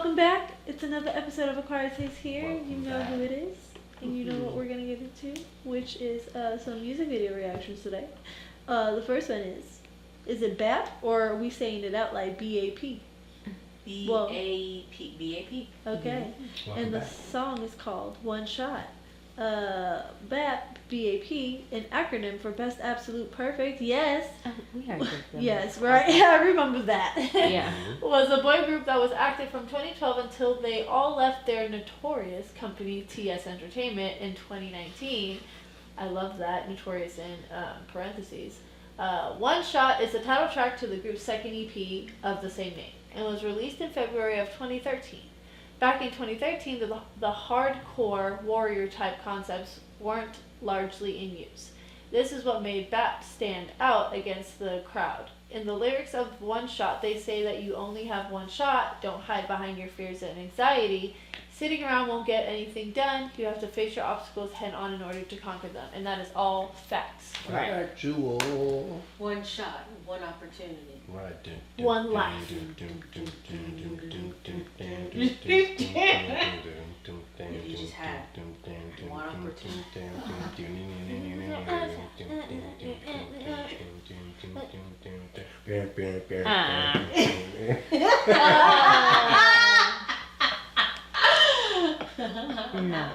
welcome back. It's another episode of Aquaired Taste here. Welcome you know back. who it is, and you know what we're gonna get into, which is some music video reactions today. The first one is it B.A.P or are we saying it out like B.A.P? B.A.P. B.A.P. Okay, Welcome and the back. song is called One Shot. B.A.P, B.A.P, an acronym for Best Absolute Perfect. Yes. We heard this. Yes, right. I remember that. Yeah. Was a boy group that was active from 2012 until they all left their notorious company TS Entertainment in 2019. I love that, notorious in parentheses. One Shot is the title track to the group's second EP of the same name and was released in February of 2013. Back in 2013, the hardcore warrior type concepts weren't largely in use. This is what made B.A.P stand out against the crowd. In the lyrics of One Shot, they say that you only have one shot, don't hide behind your fears and anxiety. Sitting around won't get anything done. You have to face your obstacles head on in order to conquer them. And that is all facts. Right. Factual. One shot, one opportunity. Right. One life. You just had one opportunity. No.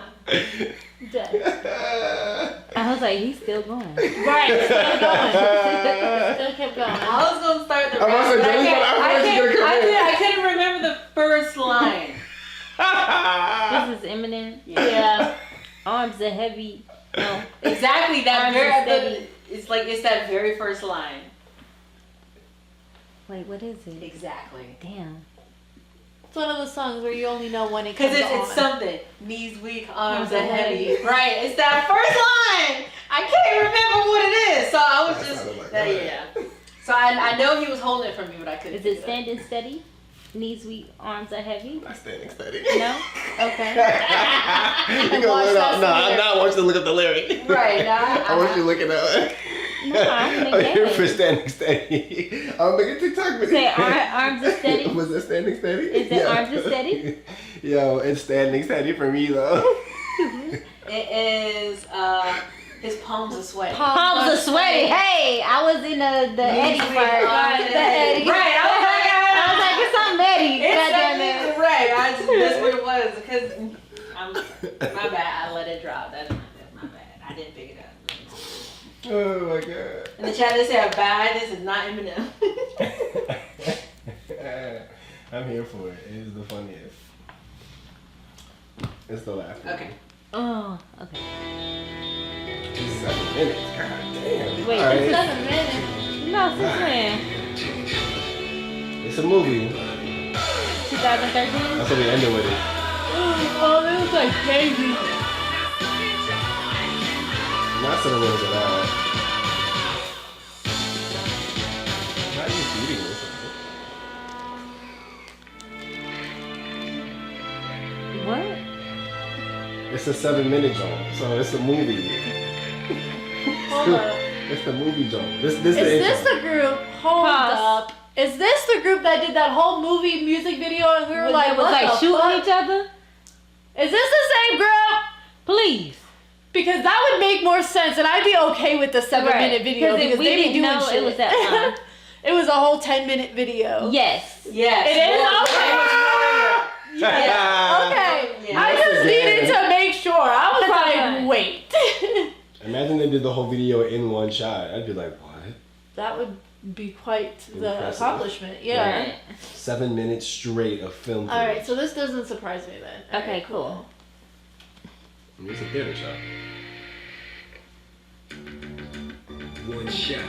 Dead. I was like, he's still going. Right, still going. Still kept going. I was gonna start the I rap, was but like, I couldn't remember the first line. This is Eminem. Yeah. Arms are heavy. No. Exactly that Arms very. are steady. It's that very first line. Wait, what is it? Exactly. Damn. It's one of the songs where you only know when it Because comes on. it's something. Knees weak, arms Arms are are heavy. heavy. Right. It's that first line. I can't remember what it is. So I was That just sounded like that. yeah. So I know he was holding it from me, but I couldn't. Is pick it up. standing steady? Knees weak, arms are heavy? Not standing steady. No? Okay. You gonna look up? No, I now want you to look up the lyric. Right. No, I want you to look it up. No, I'm gonna I'm get here it. for standing steady. I'm making TikTok video. Say arms are steady? Was it standing steady? Is it arms are steady? Yo, it's standing steady for me though. It is. His palms are sweaty. Palms are sweaty. Hey, I was in the Eddie Knees weak, part. arms The Eddie. Right. I was like, it's something Eddie. It's Goddamn it. something right. That's what it was. Because my bad. I let it drop. That's my bad. I didn't pick it up. Oh my god. In the chat they say I'm bad. This is not Eminem. I'm here for it. It is the funniest. It's the laugh. Okay. Oh, okay. 7 minutes. God damn. Wait, All this is- right. 7 minutes. No, since when? It's a movie. 2013? That's what we ended with it. Oh, it was like crazy. Not 7 minutes at all. Why are you beating this? What? It's a 7-minute joint, so it's a movie. Hold up. It's the movie joint. This Is the this intro. the group? Hold Pause. up. Is this the group that did that whole movie music video and we were Was like, it was what like the shooting fuck? each other? Is this the same group? Please. Because that would make more sense and I'd be okay with the 7-minute video because we they be didn't doing know shit. it was that long. It was a whole 10-minute video. Yes. Yes. It is? Well, Okay. Yeah. Okay. Yeah. I Once just again. needed to make sure. I was Fine. like, wait. Imagine they did the whole video in one shot. I'd be like, what? That would be quite the Impressive. accomplishment. Yeah. Right. 7 minutes straight of film. All right, footage. so this doesn't surprise me then. All Okay, right, cool. It's a theater shot. One shot.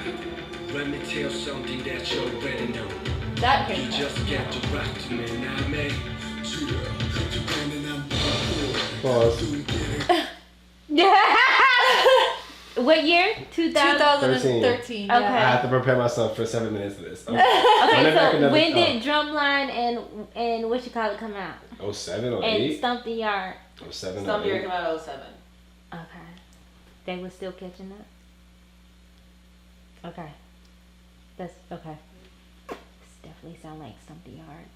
Let me tell something that you already know. That You came just got to rock to me, now man. Pause. What year? 2000. 2013. Okay. I have to prepare myself for 7 minutes of this. Okay, Run it back so another when time. did Drumline and what you call it come out? 07 or And 8? Stump the Yard. 07 or Some year 8? came out 07. Okay. They were still catching up? Okay. That's okay. This definitely sound like Stump the Yard.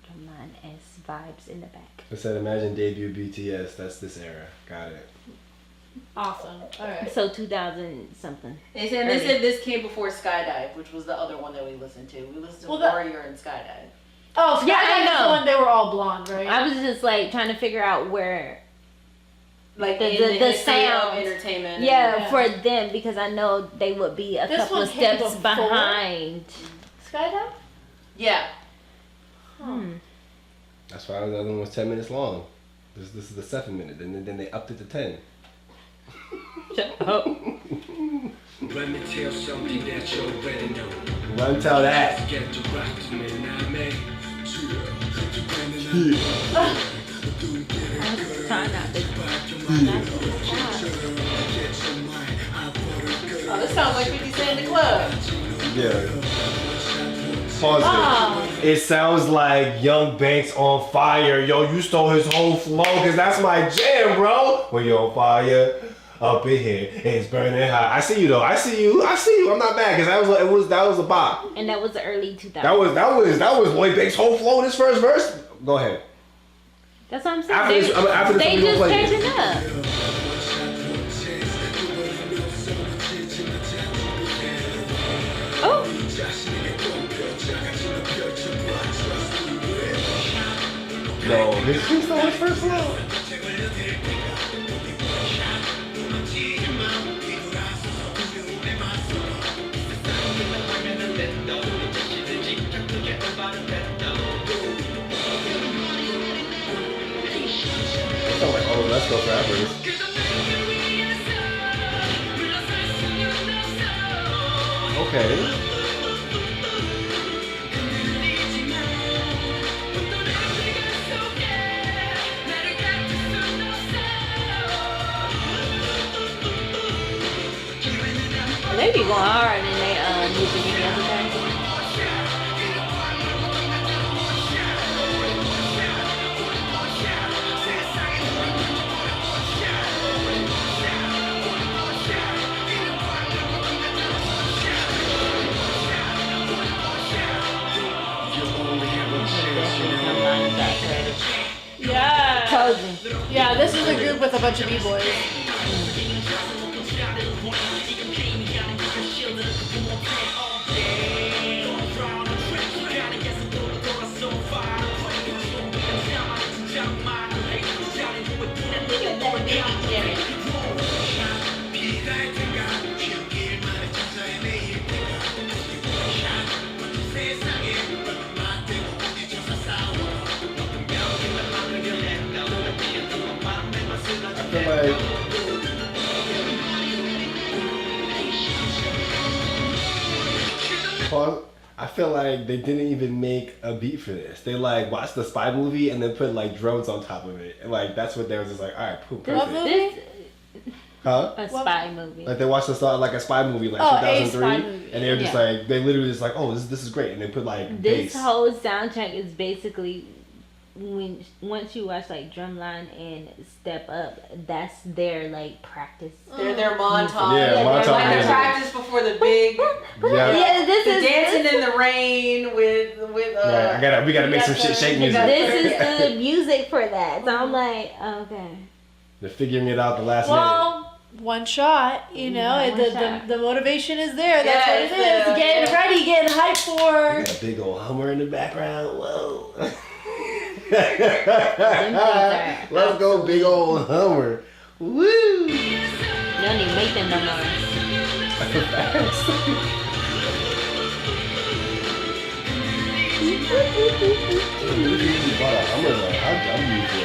drumline-esque vibes in the back. I said, imagine debut BTS. That's this era. Got it. Awesome. All right. So 2000 something. They said this came before Skydive, which was the other one that we listened to. We listened to Warrior and Skydive. Oh, Yeah, I Skydive is know. the one they were all blonde, right? I was just like trying to figure out where Like the in the sound sound entertainment. yeah, for them, because I know they would be a This couple one of came steps before? behind. Skydive? Yeah. That's why the other one was 10 minutes long. This is the 7 minute. Then they upped it to 10. Shut up. Let me tell something that you already know. Run tell that. Get to rock to me, now, man. Trying not to. Oh, this sounds like 50 Cent in the club. Yeah. Pause it. It sounds like Young Banks on fire. Yo, you stole his whole flow, cause that's my jam, bro. When you're on fire, up in here, it's burning hot. I see you though. I see you. I'm not mad, cause that was a bop. And that was the early 2000s. That was Lloyd Banks' whole flow. This first verse. Go ahead. That's what I'm saying. After this, they we gonna just play catching this. up. Oh. No, his stole his first flow. I'm like, oh, let's go rappers. Okay. They be going hard in their music videos, okay? Yeah. Told you. Yeah, this is a group with a bunch of B-boys. I feel like they didn't even make a beat for this. They like watched the spy movie and then put like drones on top of it. And like that's what they was just like, all right, perfect. This Huh? a spy movie. Like they watched like a spy movie like a 2003 spy movie. and they were just like they literally just like, oh, this is great, and they put like This bass. whole soundtrack is basically once you watch like Drumline and Step Up, that's their like practice. They're their montage. Yeah, montage Like the music. practice before the big. Yeah. this The is dancing in the rain with Right, we gotta make some shake music. This is the music for that. So I'm like, okay. They're figuring it out the last Well, one shot, you know, Yeah, one the shot. the motivation is there. That's Yes, what it is. Getting ready, getting hyped minute. for. We got a big old Hummer in the background. Whoa. Let's go, big old Hummer. Woo! You don't even make them no more. I'm used to it.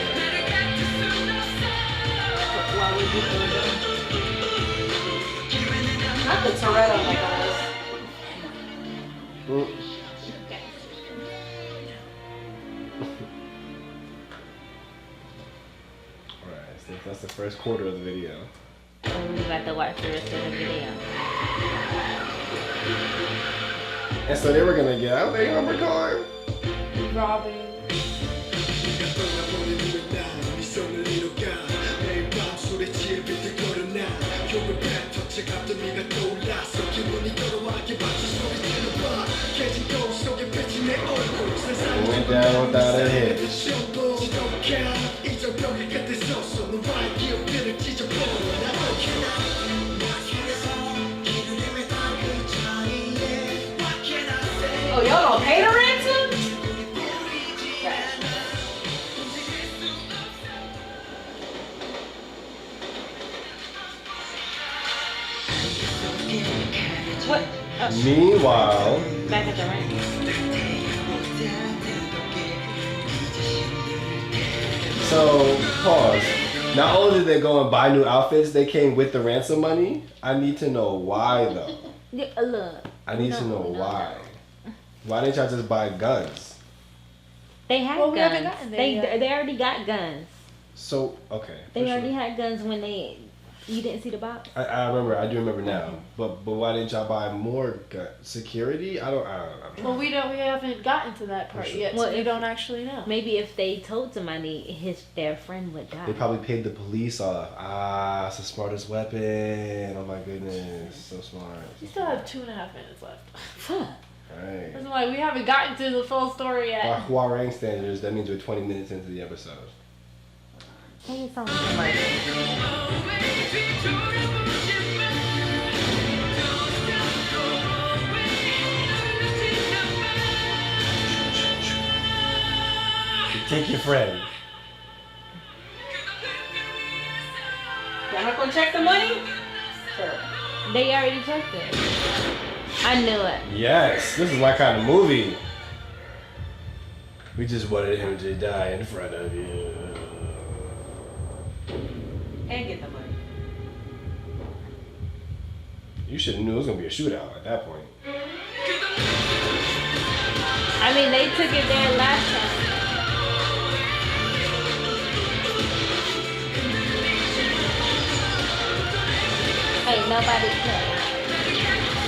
Why would you do that? Not the Toretto on my eyes. Alright, so that's the first quarter of the video. And we about to watch the rest of the video. And so they were gonna get out there on the car. Robbing. Went down without a hit. Oh, y'all don't pay the ransom? What? Oh, Meanwhile, back at the ranch. so pause. Not only did they go and buy new outfits, they came with the ransom money. I need to know why though. Yeah, look. I need to know why. Why didn't y'all just buy guns? They had Well, we haven't guns. gotten there yet. They already got guns. So okay. They for already sure. had guns when they. You didn't see the box? I remember. I do remember now. But why didn't y'all buy more security? I don't know. Well, we haven't gotten to that part For sure. yet, Well, so we if- don't actually know. Maybe if they told somebody, their friend would die. They probably paid the police off. Ah, it's the smartest weapon. Oh my goodness, so smart. We still have 2.5 minutes left. Fuck. Right. That's why we haven't gotten to the full story By yet. Huarang standards, that means we're 20 minutes into the episode. Hey, it's only commercial. Take your friend. Y'all not gonna check the money? Sure. They already checked it. I knew it. Yes, this is my kind of movie. We just wanted him to die in front of you. And get the money. You should have knew it was gonna be a shootout at that point. I mean, they took it there last time. Hey, nobody cares.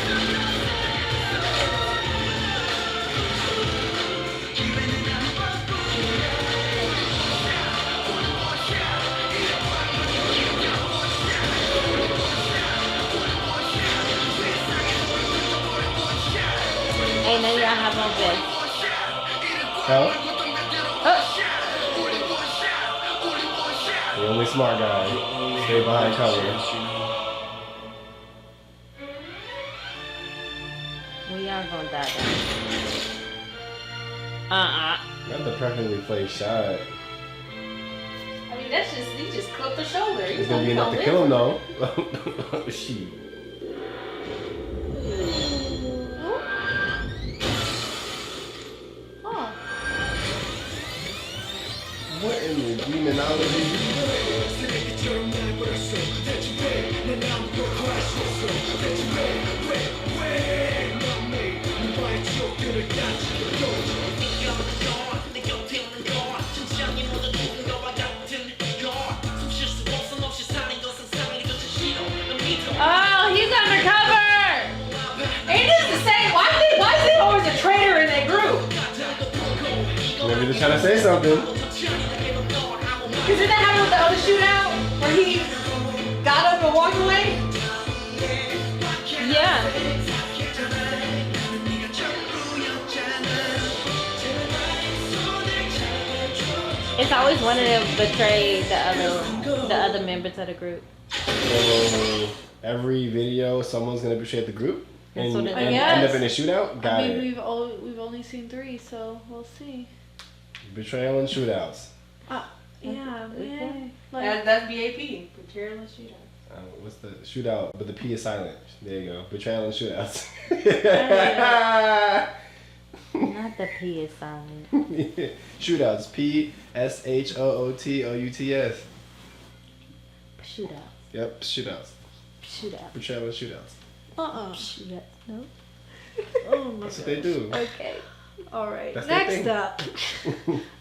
Hey, now y'all have no vest. Hell, Oh, the only smart guy. Stay behind cover. we are gonna die then. Not the perfectly placed shot. I mean, that's just, he just clipped the shoulder. It's gonna be enough to kill him though. Shit. Oh. What in the demonology? Oh, he's undercover! Ain't this the same? Why is it always a traitor in that group? Maybe they're trying to say something. Because didn't that happen with the other shootout? Where he got up and walked away? Yeah. It's always one of them betray the other members of the group. So every video, someone's gonna betray the group and, That's what it and is. end up in a shootout. Got I mean, it. we've only seen 3, so we'll see. Betrayal and shootouts. Yeah, Okay. man. Like, That's B.A.P. Betrayal and shootout. What's the shootout? But the P is silent. There you go. Betrayal and shootouts. Not the P is silent. Shootouts. PSHOOTOUTS. Shootout. Yep. Shootouts. Shootout. Betrayal and shootouts. Shootout. No. oh my That's what they do. Okay. All right. That's their Next thing. up.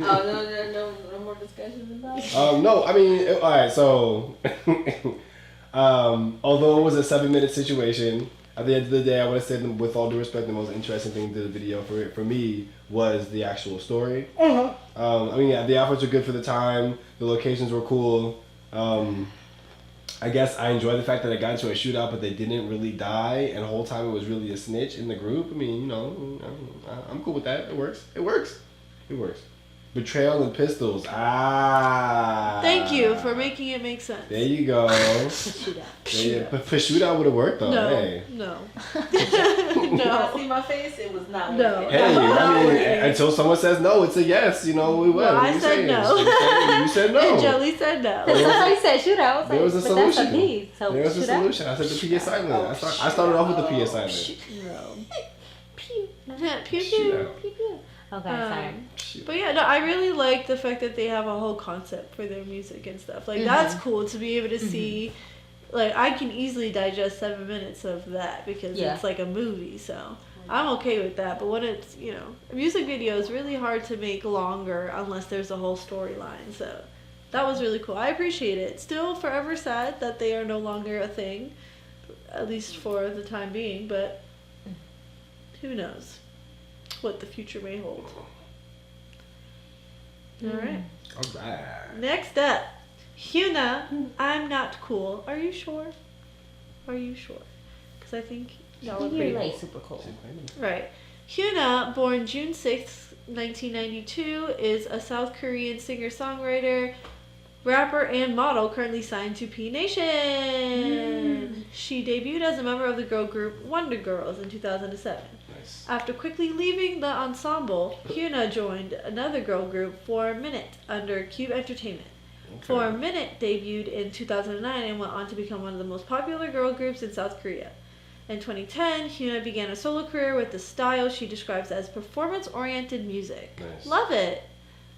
Oh, no more discussions about it? No, I mean, all right. So, although it was a 7-minute situation, at the end of the day, I would have said, with all due respect, the most interesting thing to the video for me was the actual story. I mean, yeah, the outfits were good for the time. The locations were cool. I guess I enjoy the fact that I got into a shootout, but they didn't really die, and the whole time it was really a snitch in the group. I mean, you know, I'm cool with that. It works. It works. It works. Betrayal and Pistols. Ah. Thank you for making it make sense. There you go. Shootout. Yeah, but for Shootout would have worked though. No, Hey. no, You no. see my face? It was not No. working. Hey, I mean, No. until someone says no, it's a yes. You know, we will. Well, What I you said saying? no. You said no. And Jelly said no. Somebody said shootout. I was like, There was a but that's solution. a P. So There was a shootout. solution. I said the PA silent. I started off with the PA silent. No. Pew. Pew pew. Shootout. Pew, pew. Okay, sorry. Shoot. But yeah, no, I really like the fact that they have a whole concept for their music and stuff. Like that's cool to be able to see. Like I can easily digest 7 minutes of that because Yeah. it's like a movie. So I'm okay with that. But when it's a music video is really hard to make longer unless there's a whole storyline. So that was really cool. I appreciate it. Still forever sad that they are no longer a thing, at least for the time being. But who knows what the future may hold. Alright. Alright. Next up, Hyuna, I'm Not Cool. Are you sure? Are you sure? Because I think y'all are pretty You're like cool. super cool. Right. Hyuna, born June 6th, 1992, is a South Korean singer-songwriter, rapper, and model currently signed to P Nation. She debuted as a member of the girl group Wonder Girls in 2007. Nice. After quickly leaving the ensemble, Hyuna joined another girl group, 4 Minute, under Cube Entertainment. Okay. 4 Minute debuted in 2009 and went on to become one of the most popular girl groups in South Korea. In 2010, Hyuna began a solo career with the style she describes as performance-oriented music. Nice. Love it!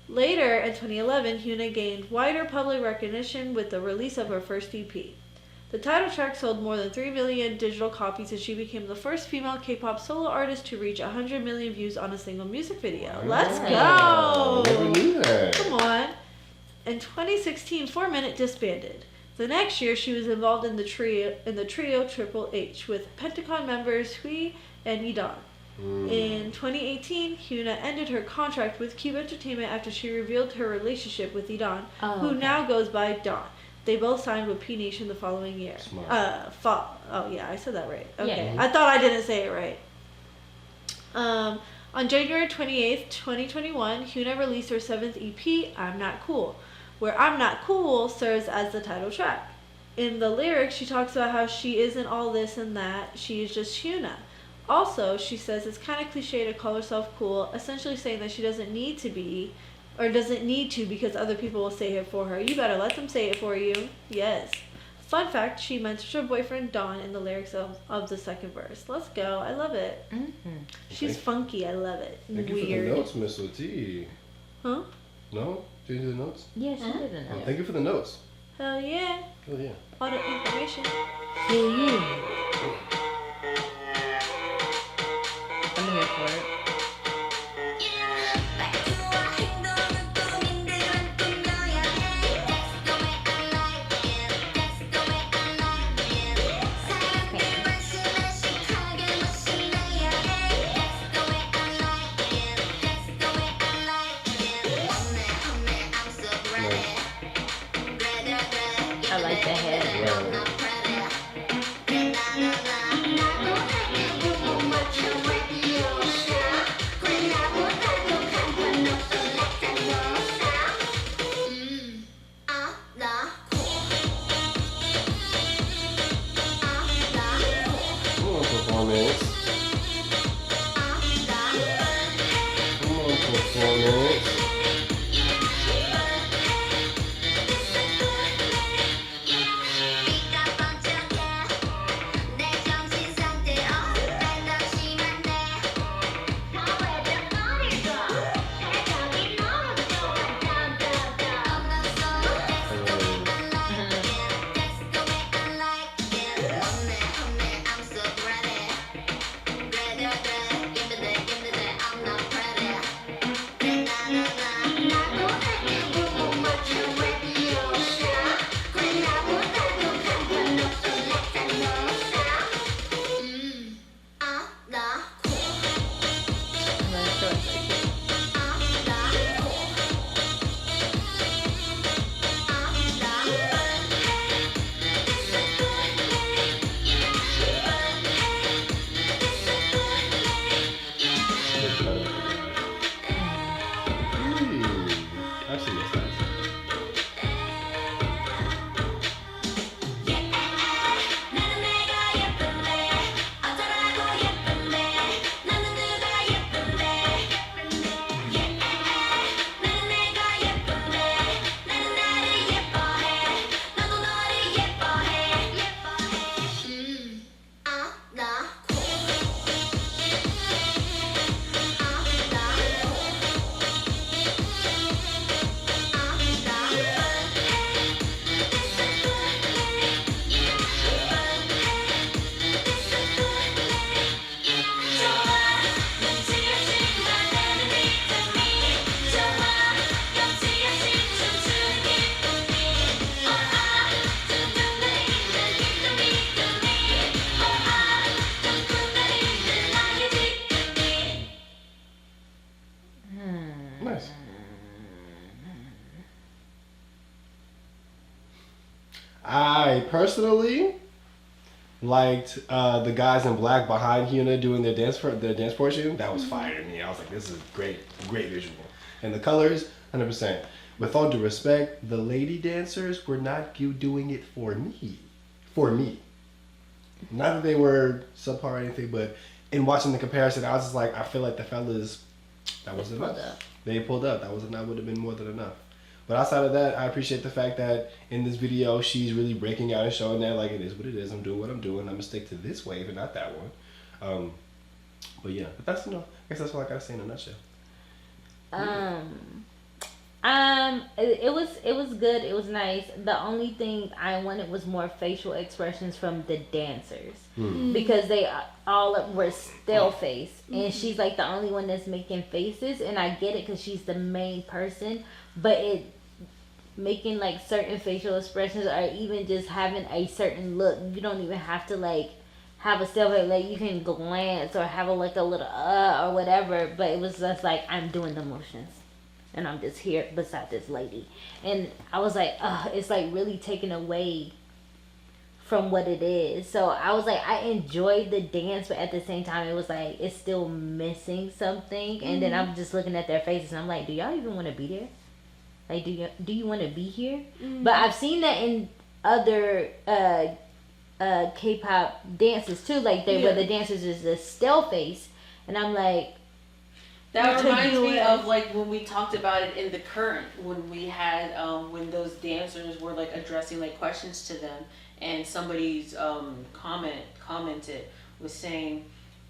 Later, in 2011, Hyuna gained wider public recognition with the release of her first EP. The title track sold more than 3 million digital copies, and she became the first female K-pop solo artist to reach 100 million views on a single music video. Let's Wow. go! Never knew that. Come on. In 2016, 4 Minute disbanded. The next year, she was involved in the trio Triple H with Pentagon members Hui and Idan. In 2018, Hyuna ended her contract with Cube Entertainment after she revealed her relationship with Idan, who now goes by Dawn. They both signed with P Nation the following year. Smart. Oh yeah, I said that right. Okay, Yeah. I thought I didn't say it right. On January 28th, 2021, Hyuna released her 7th EP, I'm Not Cool, where I'm Not Cool serves as the title track. In the lyrics, she talks about how she isn't all this and that, she is just Hyuna. Also, she says it's kind of cliche to call herself cool, essentially saying that she doesn't need to be, or doesn't need to because other people will say it for her. You better let them say it for you. Yes. Fun fact, she mentions her boyfriend Dawn in the lyrics of the second verse. Let's go. I love it. She's funky. I love it. Thank you Weird. for the notes, Miss OT. Huh? No? Did you do the notes? Yeah, she didn't Oh, know. thank you for the notes. Hell yeah. Oh yeah. All the information. Yeah. I'm here for it. I like the head. Right. Come on, performance. Come on, performance. I personally liked the guys in black behind Hyuna doing their dance portion. That was fire to me. I was like, this is great visual. And the colors, 100%. With all due respect, the lady dancers were not doing it for me. Not that they were subpar or anything, but in watching the comparison, I was just like, I feel like the fellas, that was enough. They pulled up. That would have been more than enough. But outside of that, I appreciate the fact that in this video, she's really breaking out and showing that like it is what it is. I'm doing what I'm doing. I'm gonna stick to this wave and not that one. But yeah, but that's I guess that's all I gotta say in a nutshell. It was good. It was nice. The only thing I wanted was more facial expressions from the dancers because they all were still face, and she's like the only one that's making faces. And I get it because she's the main person, but making like certain facial expressions or even just having a certain look. You don't even have to like have a still face. Like you can glance or have a like a little or whatever. But it was just like I'm doing the motions. And I'm just here beside this lady. And I was like, it's like really taken away from what it is. So I was like, I enjoyed the dance, but at the same time, it was like, it's still missing something. And then I'm just looking at their faces and I'm like, do y'all even want to be there? Like, do you want to be here? But I've seen that in other K-pop dances too. Like, where the dancers is a still face. And I'm like, that reminds me of like when we talked about it in the current, when we had when those dancers were like addressing like questions to them, and somebody's commented was saying,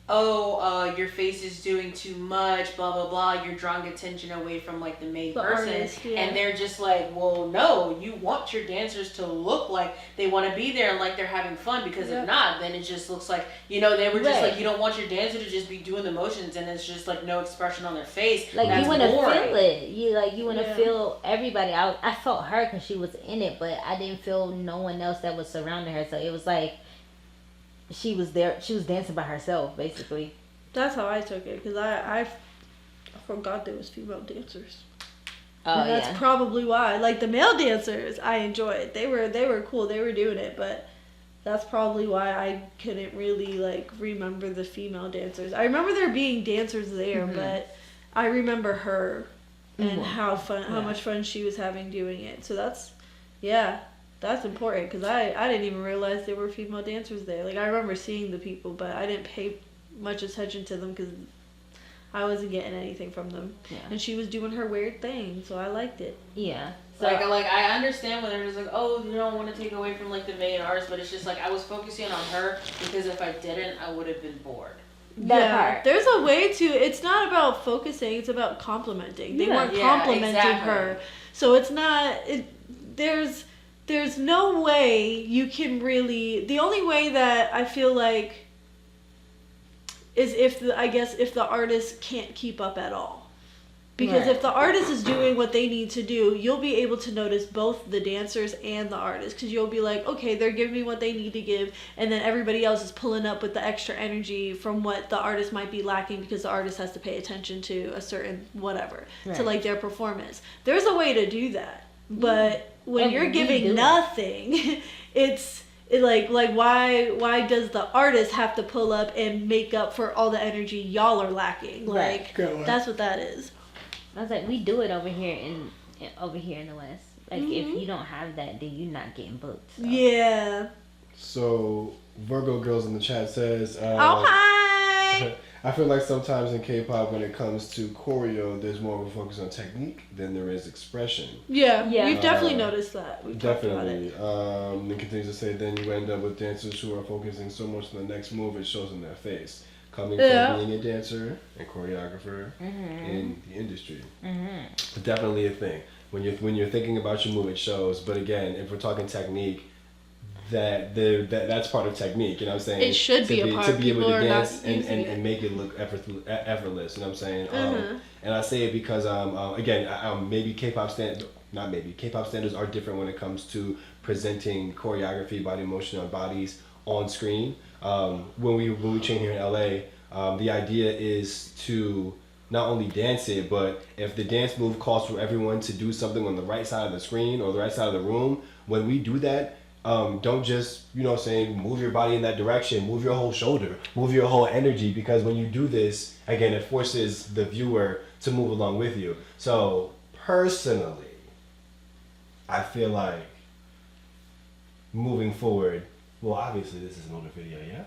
your face is doing too much, blah blah blah, you're drawing attention away from like the main person. Artist, yeah. And they're just like, well, no, you want your dancers to look like they want to be there and like they're having fun, because if not, then it just looks like, they were just like, you don't want your dancer to just be doing the motions and it's just like no expression on their face. like that's you want to boring. feel it. You want to feel everybody. I felt her because she was in it, but I didn't feel no one else that was surrounding her. So it was like she was there. She was dancing by herself, basically. That's how I took it, because I forgot there was female dancers. Oh, and that's probably why. Like the male dancers, I enjoyed. They were cool. They were doing it, but that's probably why I couldn't really like remember the female dancers. I remember there being dancers there, but I remember her and how much fun she was having doing it. So that's important, because I didn't even realize there were female dancers there. Like I remember seeing the people, but I didn't pay much attention to them because I wasn't getting anything from them. Yeah. And she was doing her weird thing, so I liked it. Yeah. So like I understand when they're just like, you don't want to take away from like the main artist, but it's just like I was focusing on her because if I didn't, I would have been bored. That part. There's a way to. It's not about focusing. It's about complimenting. They weren't complimenting her, so it's not. There's no way you can really. The only way that I feel like is if the artist can't keep up at all. Because if the artist is doing what they need to do, you'll be able to notice both the dancers and the artist. Because you'll be like, okay, they're giving me what they need to give. And then everybody else is pulling up with the extra energy from what the artist might be lacking, because the artist has to pay attention to a certain whatever, to like their performance. There's a way to do that. But when you're giving nothing, like why does the artist have to pull up and make up for all the energy y'all are lacking? Like that's what that is. I was like, we do it over here in the West. Like if you don't have that, then you're not getting booked. So. Yeah. So Virgo Girls in the chat says, hi. I feel like sometimes in K-pop, when it comes to choreo, there's more of a focus on technique than there is expression. Yeah. We've definitely noticed that. We've definitely. Then continues to say, then you end up with dancers who are focusing so much on the next move, it shows in their face. Coming from being a dancer and choreographer in the industry. Definitely a thing. When you're thinking about your move, it shows. But again, if we're talking technique, that's part of technique. You know what I'm saying? It should be a part. To be able People to dance and make it look effortless. You know what I'm saying? And I say it because again, maybe K-pop standards are different when it comes to presenting choreography, body motion on bodies on screen. When we train here in LA, the idea is to not only dance it, but if the dance move calls for everyone to do something on the right side of the screen or the right side of the room, when we do that, don't just, move your body in that direction, move your whole shoulder, move your whole energy, because when you do this, again, it forces the viewer to move along with you. So personally, I feel like moving forward, well, obviously this is an older video, yeah?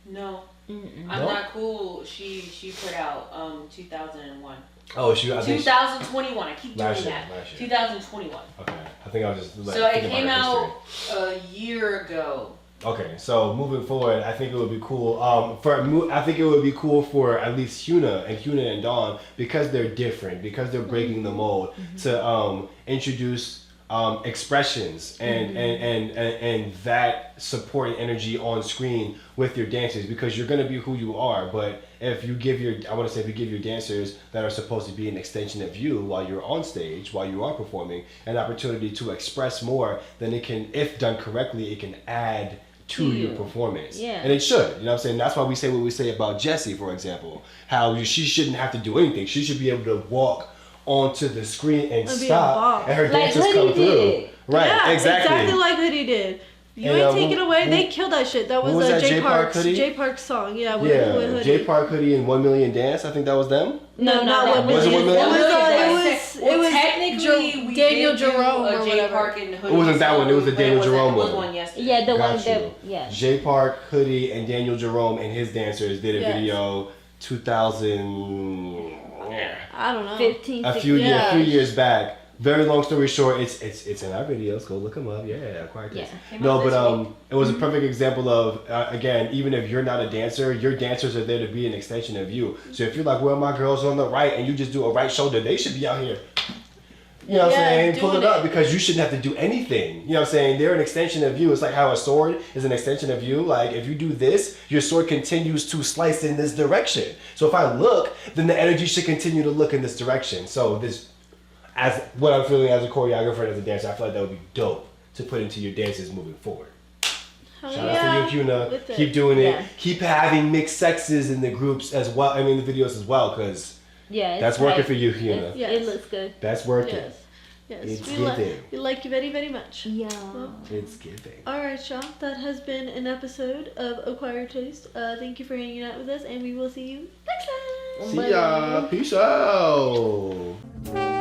No. Mm-mm. I'm No? Not Cool. She put out 2001. Oh, I think 2021. I keep doing last year, that. last year. 2021. Okay, I think I was just So it thinking came about her out a year ago. history. Okay, so moving forward, I think it would be cool. I think it would be cool for at least Hyuna and Dawn, because they're different, because they're breaking the mold, to introduce expressions and that supporting energy on screen with your dancers, because you're gonna be who you are. But if you give your dancers that are supposed to be an extension of you while you're on stage, while you are performing, an opportunity to express more, then it can, if done correctly, it can add to your performance. Yeah. And it should. You know what I'm saying? That's why we say what we say about Jessie, for example. How she shouldn't have to do anything. She should be able to walk onto the screen and Be a stop, boss. and her Like dancers Hoodie come through. did. Right, Yeah, exactly. like Hoodie did. You And, ain't take it away. who- They killed that shit. That who was, was that, J Park's Hoodie? J Park's song. Yeah, with Yeah, Hoodie. J Park Hoodie and 1 Million Dance. I think that was them. No, not that 1 Was it Million. 1 Million? It was technically we Daniel did do Jerome a or J whatever. Park and Hoodie. It wasn't that one, it was the but Daniel wasn't- Jerome It was one. one yesterday. Yeah, the Got one that, you. yeah. J Park Hoodie and Daniel Jerome and his dancers did a Yes. video 2000. I don't know. 15, A 16. few years back. Very long story short, it's in our videos. Go look them up. Yeah, Aquaired. Yeah. No, out this but it was a perfect example of again, even if you're not a dancer, your dancers are there to be an extension of you. So if you're like, well, my girl's on the right, and you just do a right shoulder, they should be out here. You know what I'm Yeah, saying? Pull it doing up, it. because you shouldn't have to do anything. You know what I'm saying? They're an extension of you. It's like how a sword is an extension of you. Like if you do this, your sword continues to slice in this direction. So if I look, then the energy should continue to look in this direction. So this, as what I'm feeling as a choreographer and as a dancer, I feel like that would be dope to put into your dances moving forward. Hell Shout yeah. out to you, Hyuna. With it. Keep doing it. Yeah. Keep having mixed sexes in the groups as well. I mean, the videos as well, because Yeah, it's that's working tight. for you, Hyuna. It, Yes. it looks good. That's working. Yes. Yes. It's we, giving. we like you very, very much. Yeah. It's giving. Alright, y'all. That has been an episode of Acquired Taste. Thank you for hanging out with us, and we will see you next time. See ya. Peace out.